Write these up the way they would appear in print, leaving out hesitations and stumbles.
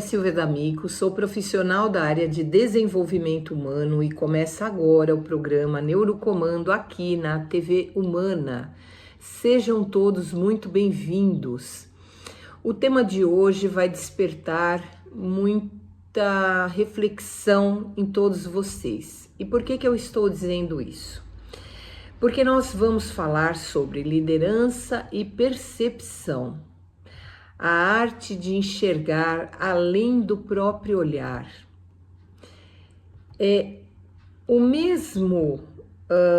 é Silvia D'Amico, sou profissional da área de desenvolvimento humano e começa agora o programa Neurocomando aqui na TV Humana. Sejam todos muito bem-vindos. O tema de hoje vai despertar muita reflexão em todos vocês. E por que eu estou dizendo isso? Porque nós vamos falar sobre liderança e percepção. A arte de enxergar além do próprio olhar. É o mesmo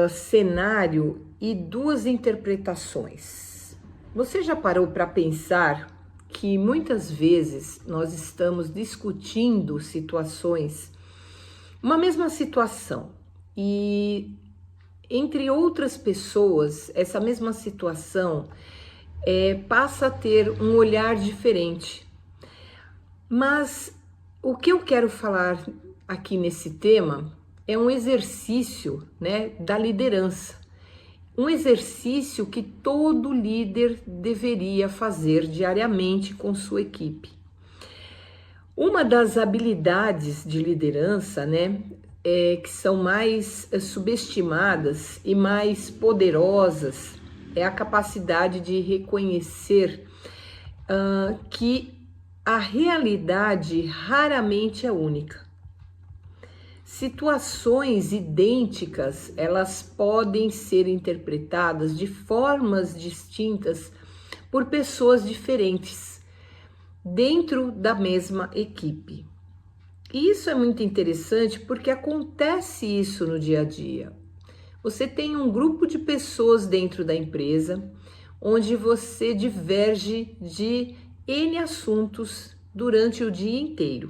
cenário e duas interpretações. Você já parou para pensar que muitas vezes nós estamos discutindo situações, uma mesma situação, e entre outras pessoas, essa mesma situação passa a ter um olhar diferente. Mas o que eu quero falar aqui nesse tema é um exercício, da liderança. Um exercício que todo líder deveria fazer diariamente com sua equipe. Uma das habilidades de liderança, que são mais subestimadas e mais poderosas, é a capacidade de reconhecer que a realidade raramente é única. Situações idênticas, elas podem ser interpretadas de formas distintas por pessoas diferentes dentro da mesma equipe. E isso é muito interessante porque acontece isso no dia a dia. Você tem um grupo de pessoas dentro da empresa onde você diverge de N assuntos durante o dia inteiro.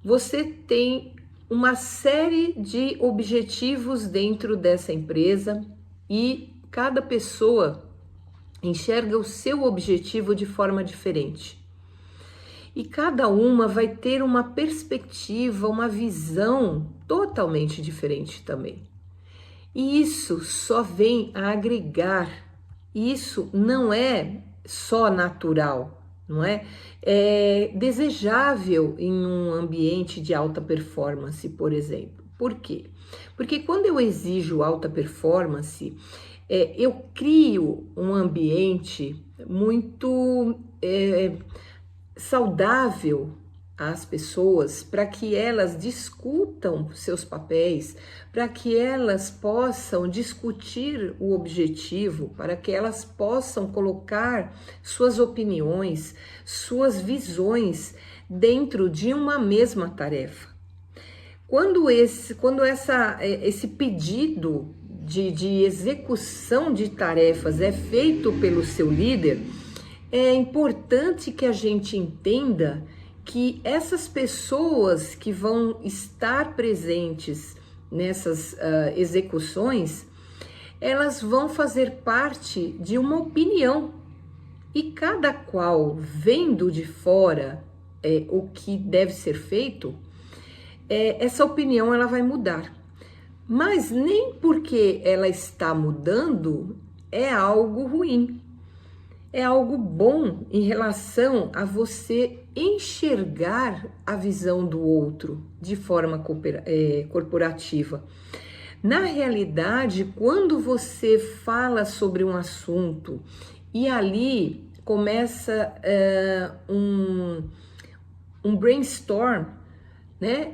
Você tem uma série de objetivos dentro dessa empresa e cada pessoa enxerga o seu objetivo de forma diferente. E cada uma vai ter uma perspectiva, uma visão totalmente diferente também. E isso só vem a agregar, isso não é só natural, não é? É desejável em um ambiente de alta performance, por exemplo. Por quê? Porque quando eu exijo alta performance, eu crio um ambiente muito saudável às pessoas, para que elas discutam seus papéis, para que elas possam discutir o objetivo, para que elas possam colocar suas opiniões, suas visões dentro de uma mesma tarefa. Quando esse pedido de execução de tarefas é feito pelo seu líder, é importante que a gente entenda que essas pessoas que vão estar presentes nessas execuções, elas vão fazer parte de uma opinião. E cada qual vendo de fora o que deve ser feito, essa opinião ela vai mudar. Mas nem porque ela está mudando é algo ruim. É algo bom em relação a você enxergar a visão do outro de forma corporativa. Na realidade, quando você fala sobre um assunto e ali começa um brainstorm,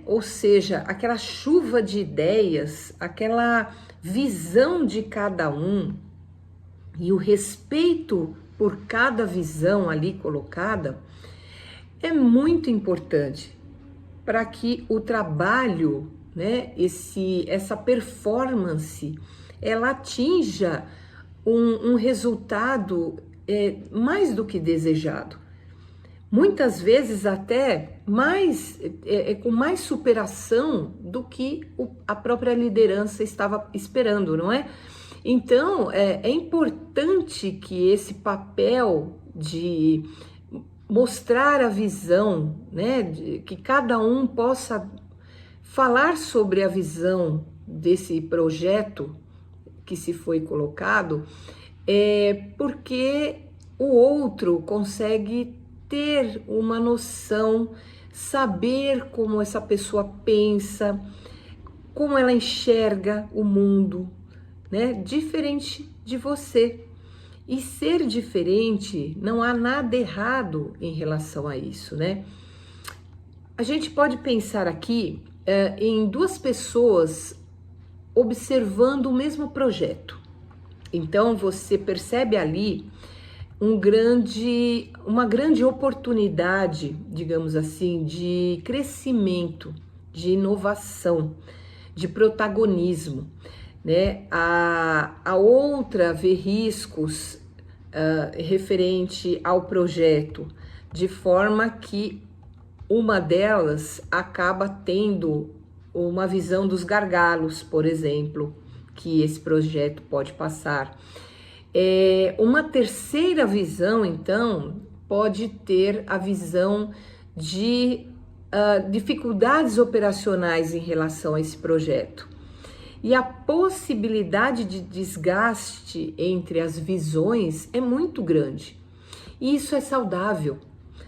ou seja, aquela chuva de ideias, aquela visão de cada um e o respeito por cada visão ali colocada, é muito importante para que o trabalho, essa performance, ela atinja um resultado mais do que desejado. Muitas vezes até com mais superação do que a própria liderança estava esperando, não é? Então, é importante que esse papel de mostrar a visão, que cada um possa falar sobre a visão desse projeto que se foi colocado, porque o outro consegue ter uma noção, saber como essa pessoa pensa, como ela enxerga o mundo, né? Diferente de você. E ser diferente, não há nada errado em relação a isso, né? A gente pode pensar aqui em duas pessoas observando o mesmo projeto. Então você percebe ali uma grande oportunidade, digamos assim, de crescimento, de inovação, de protagonismo, né? A outra vê riscos referente ao projeto, de forma que uma delas acaba tendo uma visão dos gargalos, por exemplo, que esse projeto pode passar. Uma terceira visão, então, pode ter a visão de dificuldades operacionais em relação a esse projeto. E a possibilidade de desgaste entre as visões é muito grande. E isso é saudável.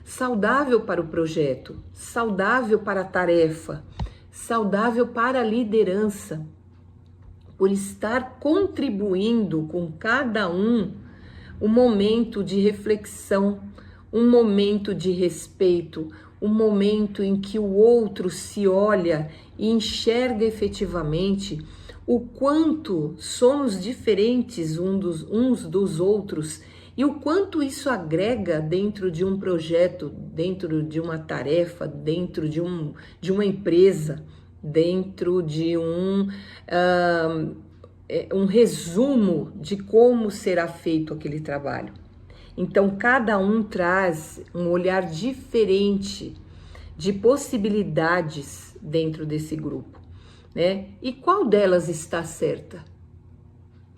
Saudável para o projeto, saudável para a tarefa, saudável para a liderança, por estar contribuindo com cada um momento de reflexão, um momento de respeito, um momento em que o outro se olha e enxerga efetivamente o quanto somos diferentes uns dos outros e o quanto isso agrega dentro de um projeto, dentro de uma tarefa, dentro de uma empresa, dentro de um resumo de como será feito aquele trabalho. Então, cada um traz um olhar diferente de possibilidades dentro desse grupo, né? E qual delas está certa?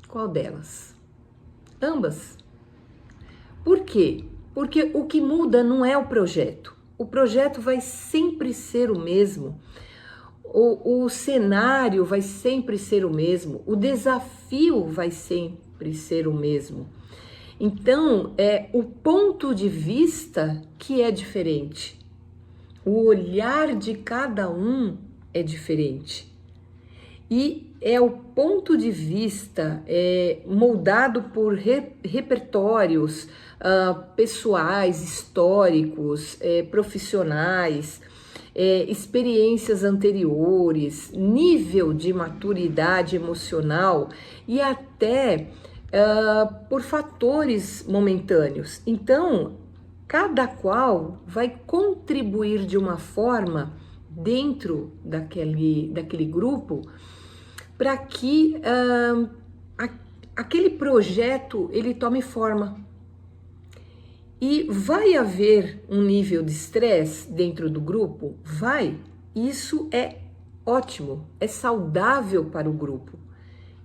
Qual delas? Ambas. Por quê? Porque o que muda não é o projeto. O projeto vai sempre ser o mesmo. O cenário vai sempre ser o mesmo. O desafio vai sempre ser o mesmo. Então, é o ponto de vista que é diferente. O olhar de cada um é diferente. E é o ponto de vista moldado por repertórios pessoais, históricos, profissionais, experiências anteriores, nível de maturidade emocional e até por fatores momentâneos. Então, cada qual vai contribuir de uma forma dentro daquele grupo para que aquele projeto ele tome forma. E vai haver um nível de estresse dentro do grupo? Vai. Isso é ótimo, é saudável para o grupo.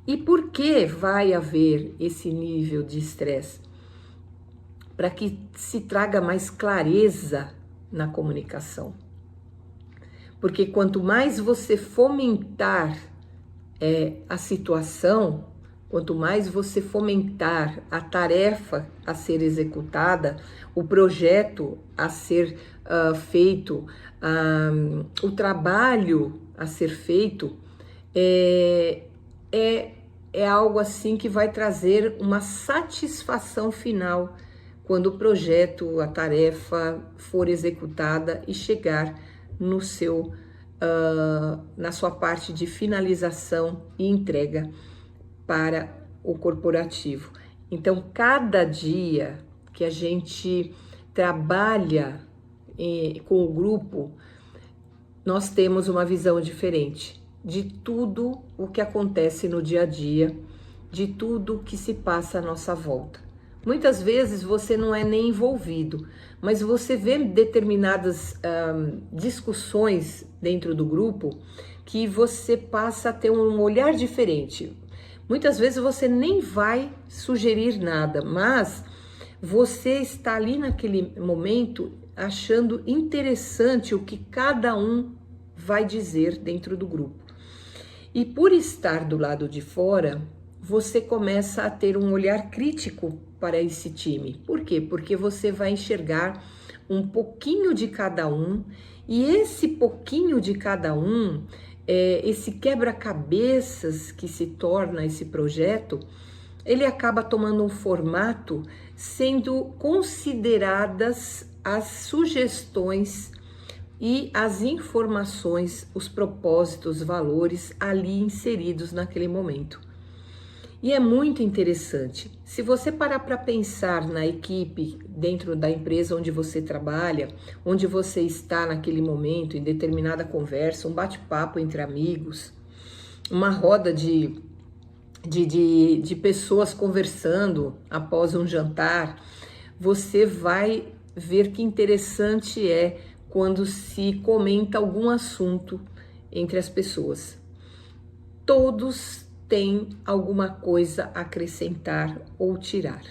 E por que vai haver esse nível de estresse? Para que se traga mais clareza na comunicação. Porque quanto mais você fomentar a situação, quanto mais você fomentar a tarefa a ser executada, o projeto a ser feito, o trabalho a ser feito, é algo assim que vai trazer uma satisfação final quando o projeto, a tarefa for executada e chegar no na sua parte de finalização e entrega para o corporativo. Então, cada dia que a gente trabalha com o grupo, nós temos uma visão diferente de tudo o que acontece no dia a dia, de tudo que se passa à nossa volta. Muitas vezes você não é nem envolvido, mas você vê determinadas discussões dentro do grupo que você passa a ter um olhar diferente. Muitas vezes você nem vai sugerir nada, mas você está ali naquele momento achando interessante o que cada um vai dizer dentro do grupo. E por estar do lado de fora, você começa a ter um olhar crítico para esse time. Por quê? Porque você vai enxergar um pouquinho de cada um, e esse pouquinho de cada um, esse quebra-cabeças que se torna esse projeto, ele acaba tomando um formato sendo consideradas as sugestões e as informações, os propósitos, valores ali inseridos naquele momento. E é muito interessante. Se você parar para pensar na equipe dentro da empresa onde você trabalha, onde você está naquele momento, em determinada conversa, um bate-papo entre amigos, uma roda de pessoas conversando após um jantar, você vai ver que interessante é quando se comenta algum assunto entre as pessoas. Todos têm alguma coisa a acrescentar ou tirar.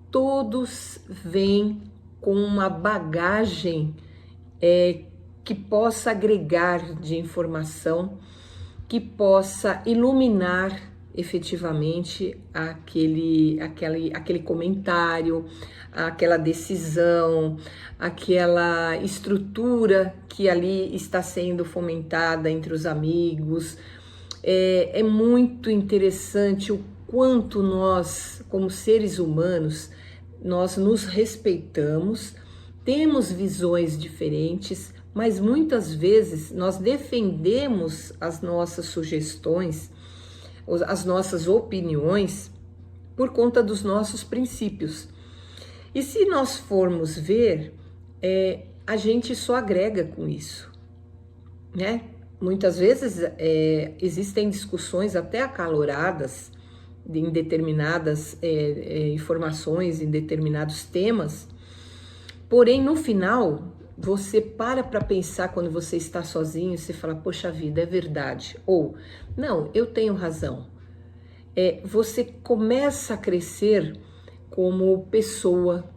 Todos vêm com uma bagagem que possa agregar de informação, que possa iluminar efetivamente aquele comentário, aquela decisão, aquela estrutura que ali está sendo fomentada entre os amigos. É muito interessante o quanto nós, como seres humanos, nós nos respeitamos, temos visões diferentes, mas muitas vezes nós defendemos as nossas sugestões, as nossas opiniões por conta dos nossos princípios. E se nós formos ver, a gente só agrega com isso, né? Muitas vezes existem discussões até acaloradas em determinadas informações, em determinados temas, porém no final você para pensar quando você está sozinho e você fala, poxa vida, é verdade, ou não, eu tenho razão. Você começa a crescer como pessoa,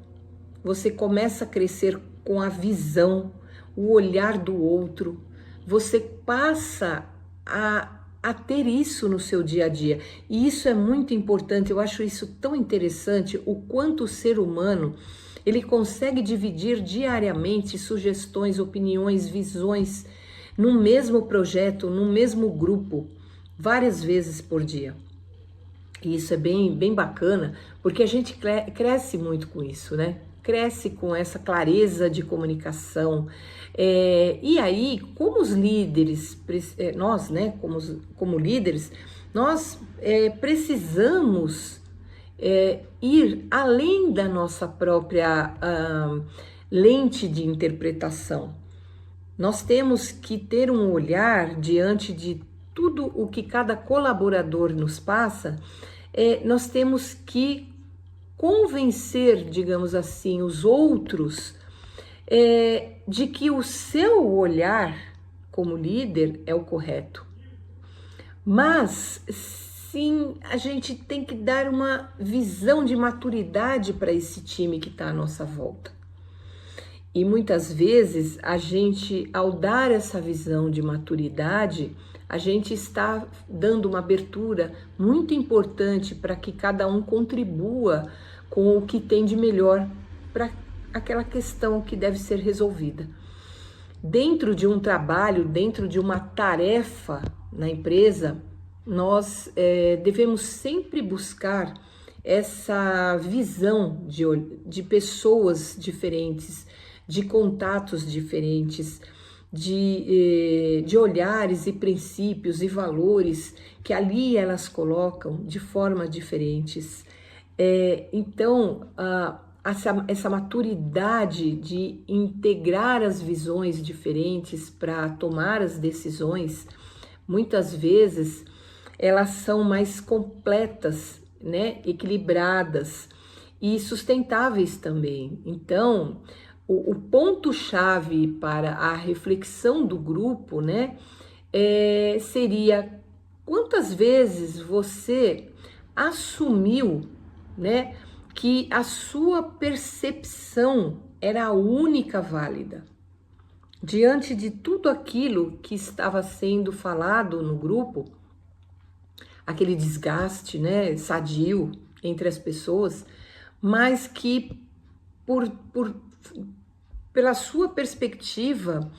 você começa a crescer com a visão, o olhar do outro, você passa a ter isso no seu dia a dia, e isso é muito importante. Eu acho isso tão interessante, o quanto o ser humano ele consegue dividir diariamente sugestões, opiniões, visões no mesmo projeto, no mesmo grupo, várias vezes por dia. E isso é bem bacana, porque a gente cresce muito com isso, né? Cresce com essa clareza de comunicação. E aí, como os líderes, nós, né, como líderes, nós precisamos ir além da nossa própria lente de interpretação. Nós temos que ter um olhar diante de tudo o que cada colaborador nos passa. Nós temos que convencer, digamos assim, os outros de que o seu olhar como líder é o correto. Mas sim, a gente tem que dar uma visão de maturidade para esse time que está à nossa volta. E muitas vezes a gente, ao dar essa visão de maturidade, a gente está dando uma abertura muito importante para que cada um contribua com o que tem de melhor para aquela questão que deve ser resolvida. Dentro de um trabalho, dentro de uma tarefa na empresa, nós devemos sempre buscar essa visão de pessoas diferentes, de contatos diferentes, de olhares e princípios e valores que ali elas colocam de forma diferentes. Então, essa maturidade de integrar as visões diferentes para tomar as decisões, muitas vezes elas são mais completas, né, equilibradas e sustentáveis também. Então, o ponto-chave para a reflexão do grupo, né, seria quantas vezes você assumiu, né, que a sua percepção era a única válida. Diante de tudo aquilo que estava sendo falado no grupo, aquele desgaste, né, sadio entre as pessoas, mas que por pela sua perspectiva,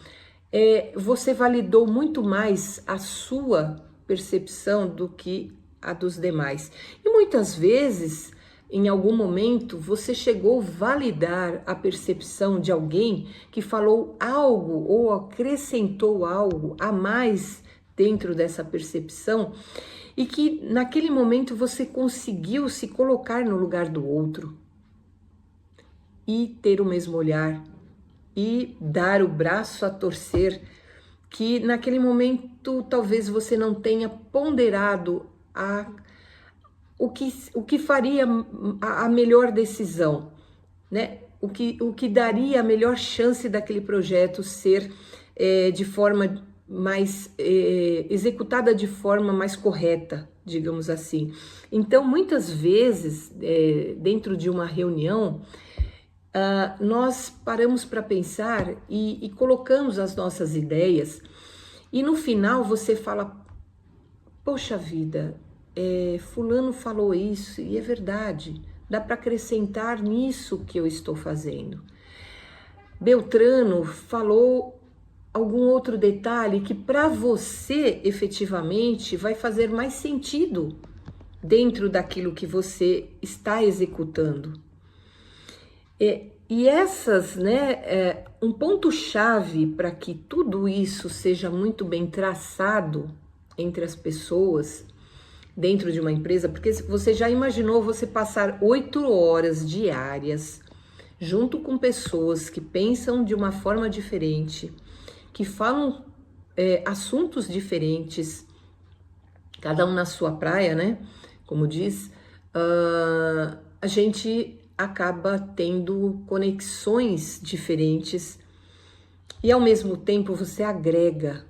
você validou muito mais a sua percepção do que a dos demais. E muitas vezes, em algum momento, você chegou a validar a percepção de alguém que falou algo ou acrescentou algo a mais dentro dessa percepção e que naquele momento você conseguiu se colocar no lugar do outro e ter o mesmo olhar e dar o braço a torcer, que naquele momento talvez você não tenha ponderado o que faria a melhor decisão, né? O que daria a melhor chance daquele projeto ser de forma mais executada de forma mais correta, digamos assim. Então, muitas vezes, dentro de uma reunião, nós paramos para pensar e colocamos as nossas ideias, e no final você fala, poxa vida, fulano falou isso e é verdade, dá para acrescentar nisso que eu estou fazendo. Beltrano falou algum outro detalhe que para você efetivamente vai fazer mais sentido dentro daquilo que você está executando. E essas, né, um ponto-chave para que tudo isso seja muito bem traçado entre as pessoas dentro de uma empresa, porque você já imaginou você passar 8 horas diárias junto com pessoas que pensam de uma forma diferente, que falam assuntos diferentes, cada um na sua praia, né? Como diz, a gente acaba tendo conexões diferentes e ao mesmo tempo você agrega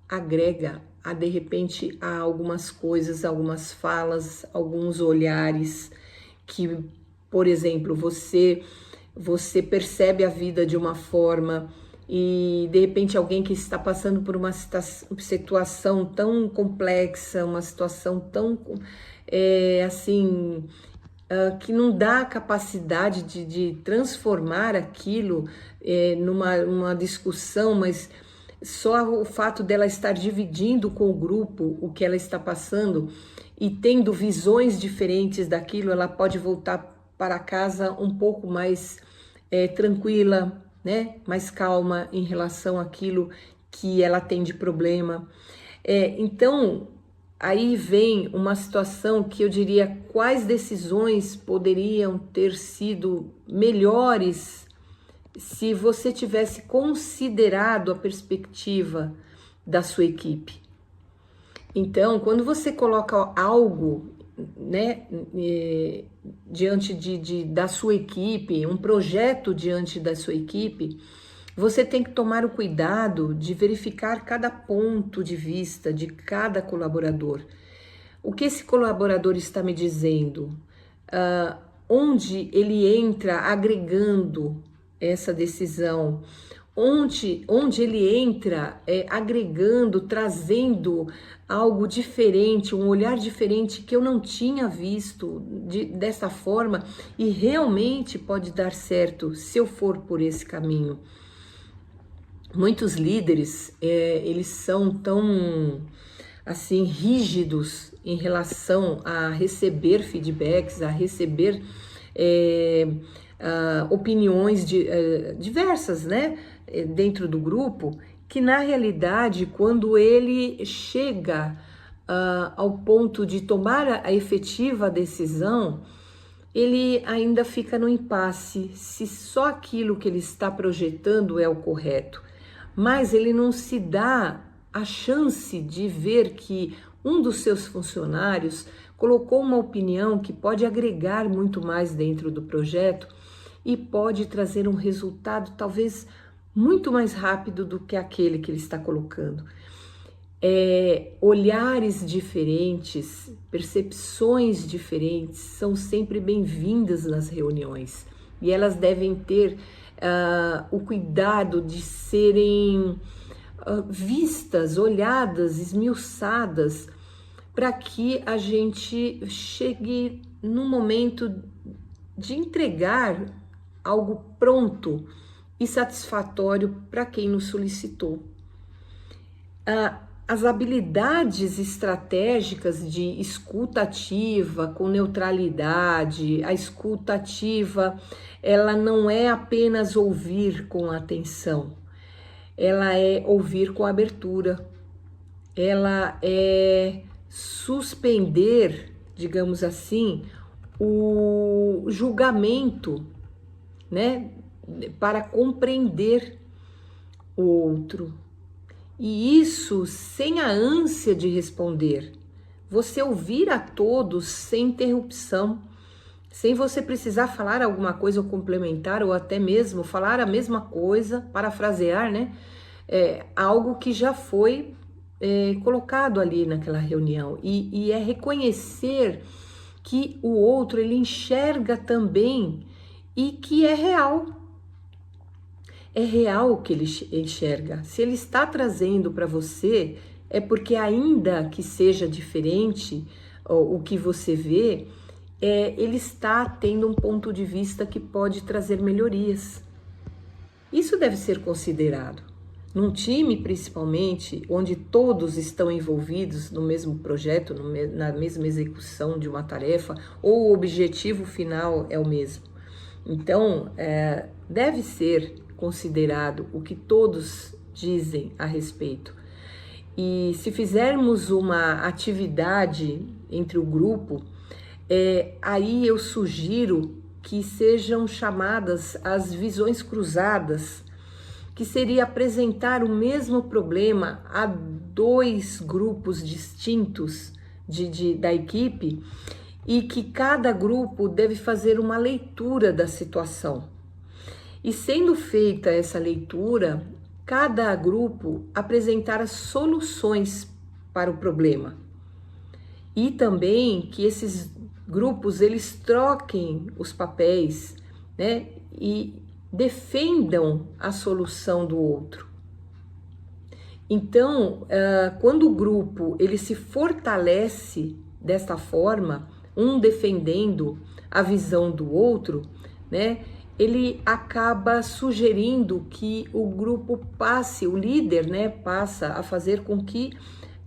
a de repente a algumas coisas, algumas falas, alguns olhares que, por exemplo, você percebe a vida de uma forma e de repente alguém que está passando por uma situação tão complexa, uma situação tão assim, que não dá a capacidade de transformar aquilo numa discussão, mas só o fato dela estar dividindo com o grupo o que ela está passando e tendo visões diferentes daquilo, ela pode voltar para casa um pouco mais tranquila, né? Mais calma em relação àquilo que ela tem de problema. Então, aí vem uma situação que eu diria quais decisões poderiam ter sido melhores se você tivesse considerado a perspectiva da sua equipe. Então, quando você coloca algo, né, diante da sua equipe, um projeto diante da sua equipe, você tem que tomar o cuidado de verificar cada ponto de vista de cada colaborador. O que esse colaborador está me dizendo? Onde ele entra agregando essa decisão? Onde ele entra agregando, trazendo algo diferente, um olhar diferente que eu não tinha visto dessa forma e realmente pode dar certo se eu for por esse caminho. Muitos líderes, eles são tão, assim, rígidos em relação a receber feedbacks, a receber opiniões diversas, né, dentro do grupo, que na realidade, quando ele chega ao ponto de tomar a efetiva decisão, ele ainda fica no impasse se só aquilo que ele está projetando é o correto. Mas ele não se dá a chance de ver que um dos seus funcionários colocou uma opinião que pode agregar muito mais dentro do projeto e pode trazer um resultado talvez muito mais rápido do que aquele que ele está colocando. Olhares diferentes, percepções diferentes são sempre bem-vindas nas reuniões e elas devem ter o cuidado de serem vistas, olhadas, esmiuçadas, para que a gente chegue no momento de entregar algo pronto e satisfatório para quem nos solicitou. As habilidades estratégicas de escuta ativa, com neutralidade, a escuta ativa, ela não é apenas ouvir com atenção, ela é ouvir com abertura, ela é suspender, digamos assim, o julgamento, né, para compreender o outro. E isso sem a ânsia de responder. Você ouvir a todos sem interrupção, sem você precisar falar alguma coisa ou complementar, ou até mesmo falar a mesma coisa, parafrasear, né? Algo que já foi colocado ali naquela reunião. E é reconhecer que o outro, ele enxerga também e que é real. É real o que ele enxerga. Se ele está trazendo para você, é porque ainda que seja diferente o que você vê, ele está tendo um ponto de vista que pode trazer melhorias. Isso deve ser considerado. Num time, principalmente, onde todos estão envolvidos no mesmo projeto, na mesma execução de uma tarefa, ou o objetivo final é o mesmo. Então, deve ser considerado o que todos dizem a respeito. E se fizermos uma atividade entre o grupo, aí eu sugiro que sejam chamadas as visões cruzadas, que seria apresentar o mesmo problema a dois grupos distintos da equipe, e que cada grupo deve fazer uma leitura da situação. E sendo feita essa leitura, cada grupo apresentar as soluções para o problema. E também que esses grupos, eles troquem os papéis, né? E defendam a solução do outro. Então, quando o grupo ele se fortalece desta forma, um defendendo a visão do outro, né? Ele acaba sugerindo que o grupo passe, o líder, né, passa a fazer com que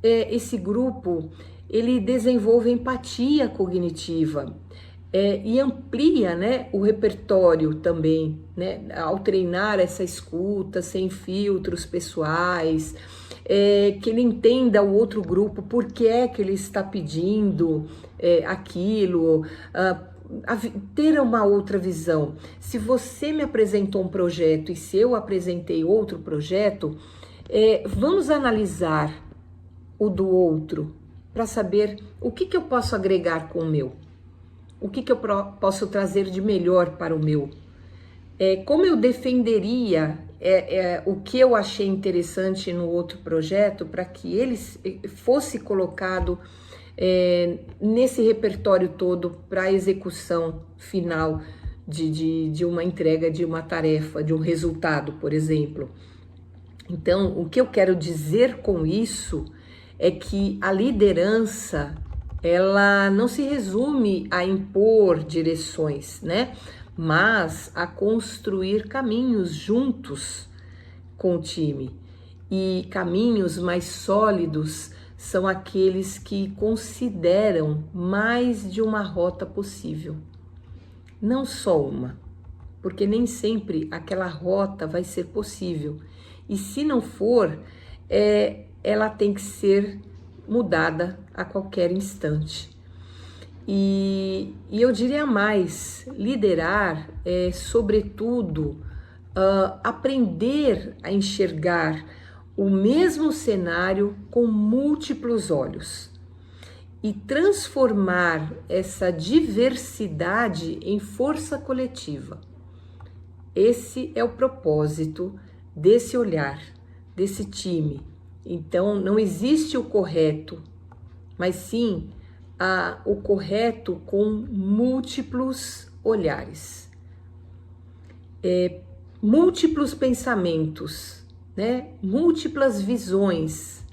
esse grupo ele desenvolva empatia cognitiva e amplia, né, o repertório também, né, ao treinar essa escuta sem filtros pessoais, que ele entenda o outro grupo, por que é que ele está pedindo aquilo, ter uma outra visão. Se você me apresentou um projeto e se eu apresentei outro projeto, vamos analisar o do outro para saber o que eu posso agregar com o meu, o que eu posso trazer de melhor para o meu, como eu defenderia o que eu achei interessante no outro projeto para que ele fosse colocado nesse repertório todo para a execução final de uma entrega de uma tarefa, de um resultado, por exemplo. Então, o que eu quero dizer com isso é que a liderança, ela não se resume a impor direções, né? Mas a construir caminhos juntos com o time. E caminhos mais sólidos são aqueles que consideram mais de uma rota possível. Não só uma, porque nem sempre aquela rota vai ser possível. E se não for, ela tem que ser mudada a qualquer instante. E eu diria mais, liderar é, sobretudo, aprender a enxergar o mesmo cenário com múltiplos olhos e transformar essa diversidade em força coletiva. Esse é o propósito desse olhar, desse time. Então, não existe o correto, mas sim o correto com múltiplos olhares, múltiplos pensamentos, né? Múltiplas visões.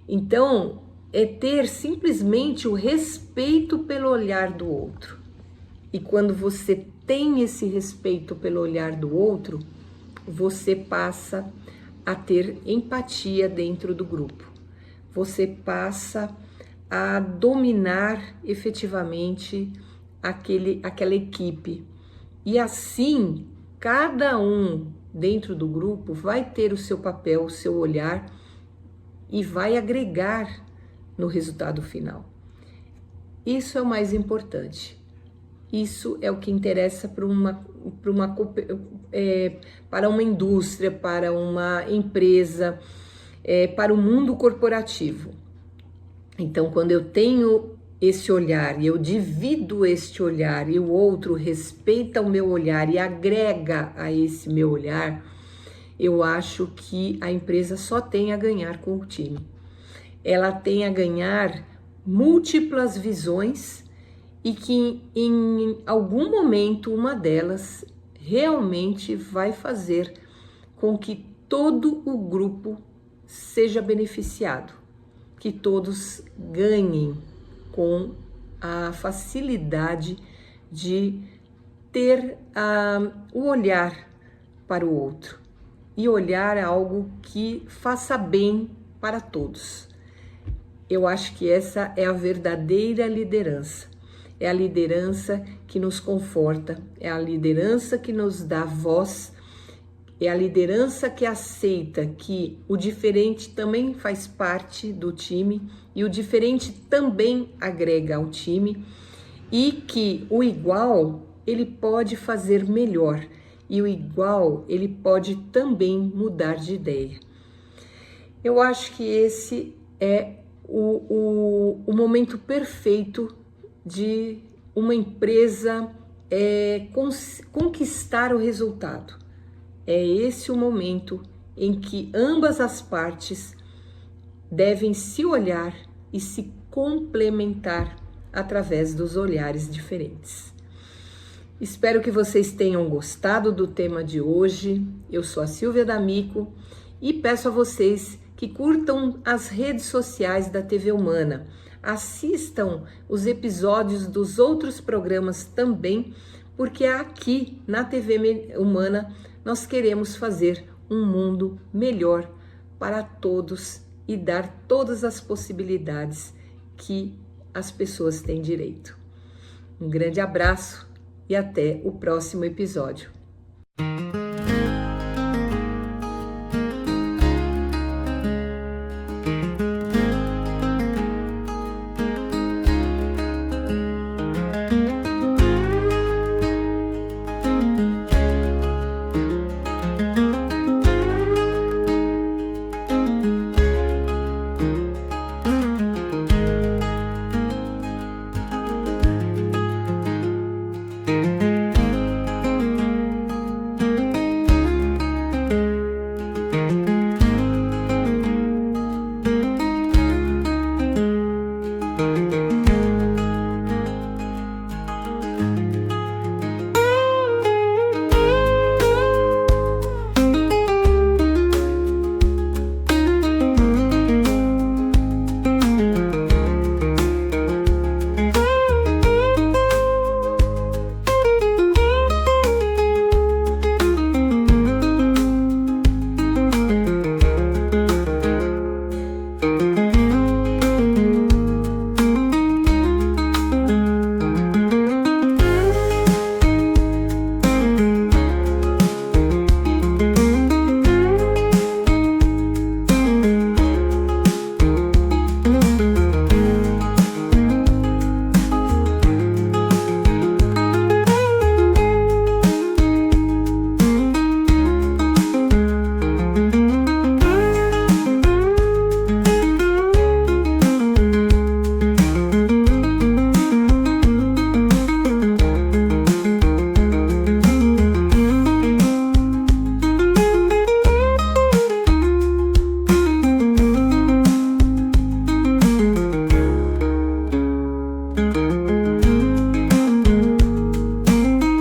Então, é ter simplesmente o respeito pelo olhar do outro. E quando você tem esse respeito pelo olhar do outro, você passa a ter empatia dentro do grupo. Você passa a dominar efetivamente aquela equipe. E assim, cada um dentro do grupo vai ter o seu papel, o seu olhar e vai agregar no resultado final. Isso é o mais importante. Isso é o que interessa para uma indústria, para uma empresa, para o mundo corporativo. Então, quando eu tenho esse olhar e eu divido este olhar e o outro respeita o meu olhar e agrega a esse meu olhar, eu acho que a empresa só tem a ganhar com o time. Ela tem a ganhar múltiplas visões e que em algum momento uma delas realmente vai fazer com que todo o grupo seja beneficiado, que todos ganhem com a facilidade de ter o olhar para o outro e olhar algo que faça bem para todos. Eu acho que essa é a verdadeira liderança. É a liderança que nos conforta, é a liderança que nos dá voz, é a liderança que aceita que o diferente também faz parte do time e o diferente também agrega ao time e que o igual ele pode fazer melhor e o igual ele pode também mudar de ideia. Eu acho que esse é o momento perfeito de uma empresa conquistar o resultado. É esse o momento em que ambas as partes devem se olhar e se complementar através dos olhares diferentes. Espero que vocês tenham gostado do tema de hoje. Eu sou a Silvia D'Amico e peço a vocês que curtam as redes sociais da TV Humana. Assistam os episódios dos outros programas também, porque aqui na TV Humana nós queremos fazer um mundo melhor para todos e dar todas as possibilidades que as pessoas têm direito. Um grande abraço e até o próximo episódio.